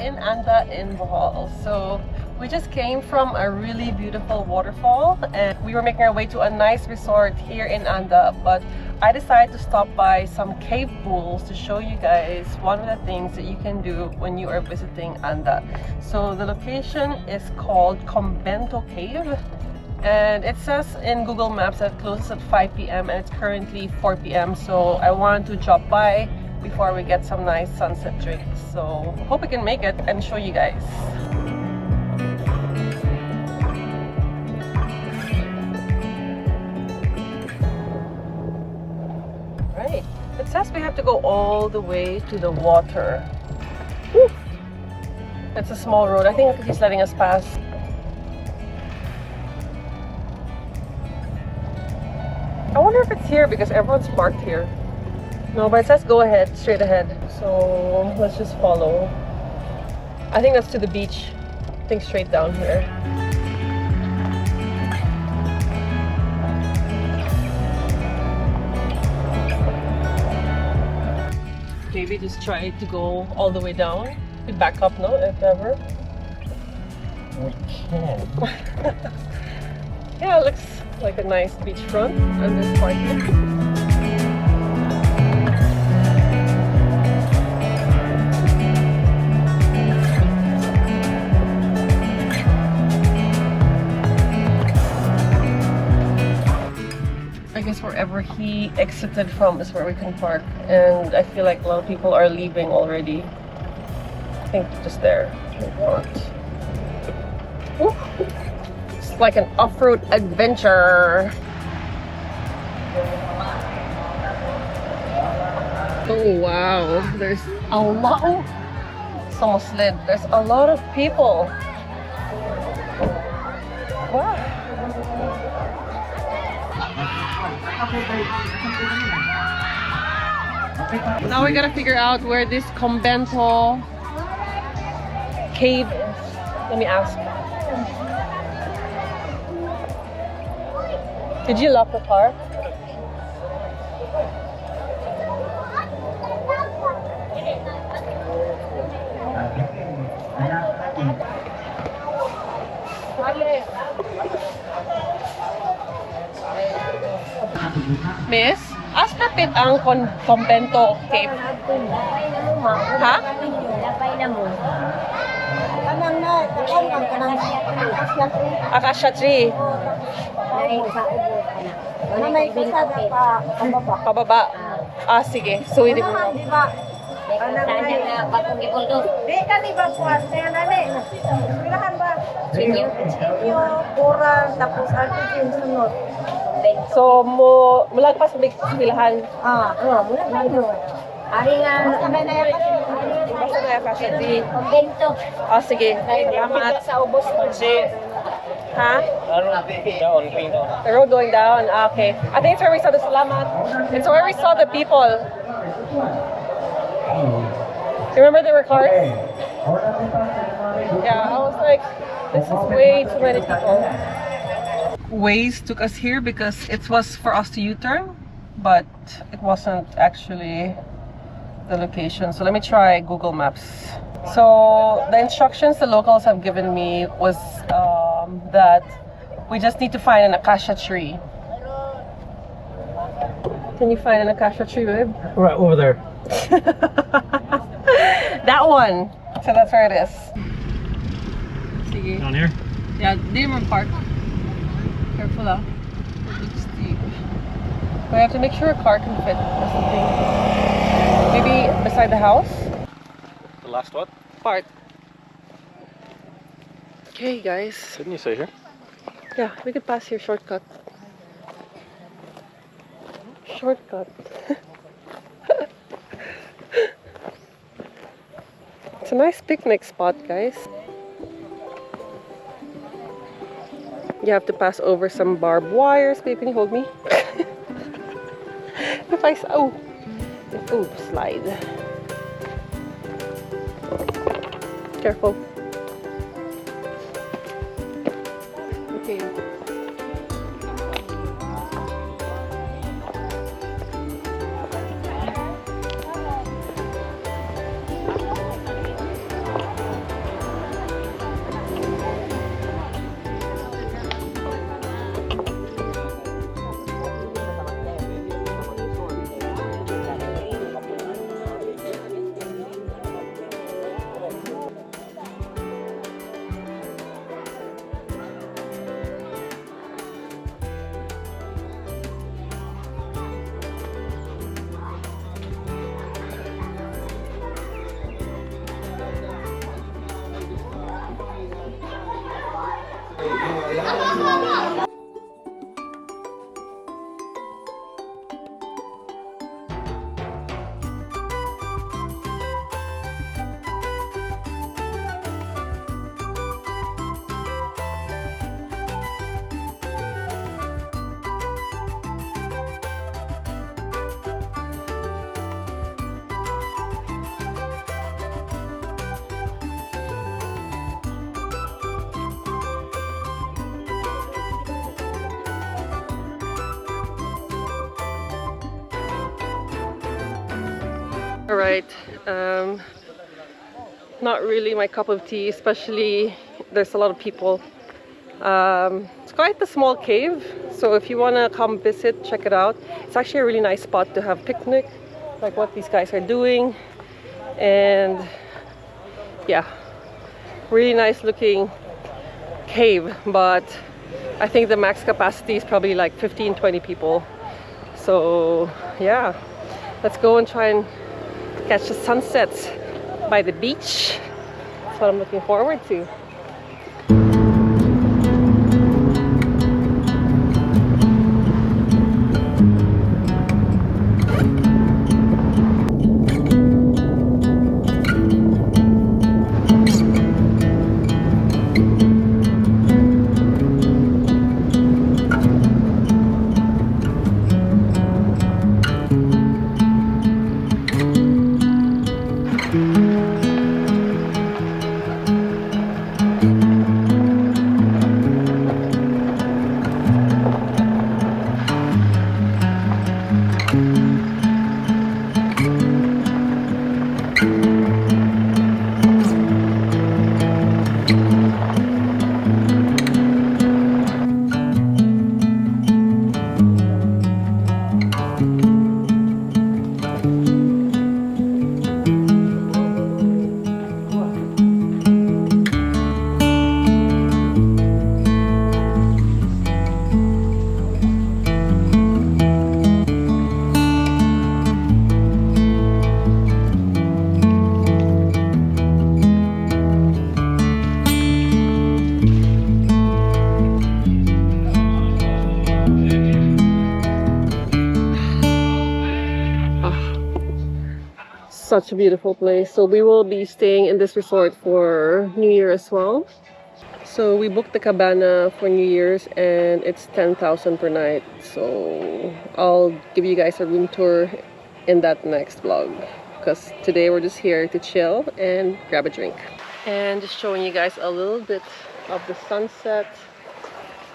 in Anda in Bohol. So we just came from a really beautiful waterfall and we were making our way to a nice resort here in Anda, but I decided to stop by some cave pools to show you guys one of the things that you can do when you are visiting Anda. So the location is called Combento Cave. And it says in Google Maps that it closes at 5 p.m. and it's currently 4 p.m. So I wanted to drop by before we get some nice sunset drinks. So hope we can make it and show you guys. Right. It says we have to go all the way to the water. Woo! It's a small road. I think he's letting us pass. I wonder if it's here because everyone's parked here. No, but it says go ahead, straight ahead. So let's just follow. I think that's to the beach. I think straight down here. Maybe just try to go all the way down. We back up now, if ever. We can. Yeah, it looks like a nice beachfront on this parking. I guess wherever he exited from is where we can park, and I feel like a lot of people are leaving already. I think just there in front. Ooh. It's like an off-road adventure. Oh wow, there's a lot. It's almost slid. There's a lot of people. Wow. Now we gotta figure out where this Combento Cave is. Let me ask. Did you lock the car? Miss, as kapit ang Combento Cave. Ha? Acacia tree. Pababa. Ah, sige. So, hindi mo. So, mulagpas sa bilahan. Ari nga, basta na Acacia tree. Combento. Ah, sige. Salamat. Sa ubos mo. Ha? Down, down. The road going down? Ah, okay. I think it's where we saw the salamat. It's where we saw the people. Remember there were cars? Yeah, I was like, this is way too many people. Waze took us here because it was for us to U-turn, but it wasn't actually the location. So let me try Google Maps. So the instructions the locals have given me was that we just need to find an acacia tree. Can you find an acacia tree, babe? Right over there. That one. So that's where it is. Sige. Down here? Yeah, Demon Park. Careful ah. It's steep. We have to make sure a car can fit or something. Maybe beside the house? The last what? Part. Okay guys. Didn't you say here? Yeah, we could pass here, shortcut. Shortcut. It's a nice picnic spot, guys. You have to pass over some barbed wires. Babe, can you hold me? If I... Oh! Oh, slide. Careful. Okay. All right, not really my cup of tea, especially there's a lot of people. It's quite a small cave, so if you want to come visit, check it out. It's actually a really nice spot to have picnic, like what these guys are doing. And yeah, really nice looking cave, but I think the max capacity is probably like 15-20 people. So yeah, let's go and try and catch the sunsets by the beach. That's what I'm looking forward to. Such a beautiful place. So we will be staying in this resort for New Year as well. So we booked the cabana for New Year's and it's 10,000 per night. So I'll give you guys a room tour in that next vlog, because today we're just here to chill and grab a drink. And just showing you guys a little bit of the sunset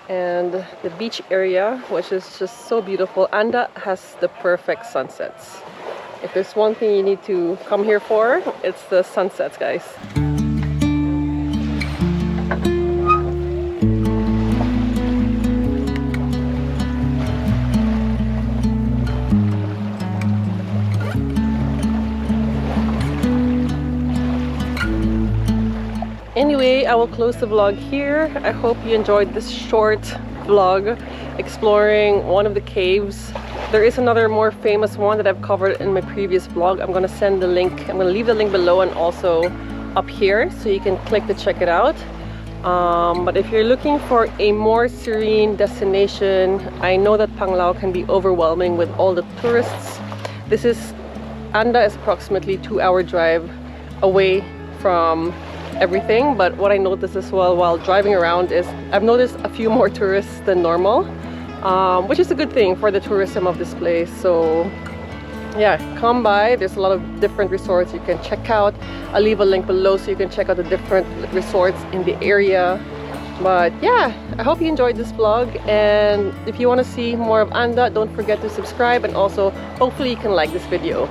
and the beach area, which is just so beautiful. Anda has the perfect sunsets. If there's one thing you need to come here for, it's the sunsets, guys. Anyway, I will close the vlog here. I hope you enjoyed this short vlog exploring one of the caves. There is another more famous one that I've covered in my previous vlog. I'm gonna send the link. I'm gonna leave the link below and also up here so you can click to check it out. But if you're looking for a more serene destination, I know that Panglao can be overwhelming with all the tourists. Anda is approximately 2-hour drive away from everything, but what I noticed as well while driving around is I've noticed a few more tourists than normal, which is a good thing for the tourism of this place. So yeah, come by. There's a lot of different resorts you can check out. I'll leave a link below so you can check out the different resorts in the area. But yeah, I hope you enjoyed this vlog, and if you want to see more of Anda, don't forget to subscribe, and also hopefully you can like this video.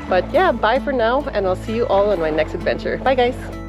But yeah, bye for now, and I'll see you all on my next adventure. Bye guys!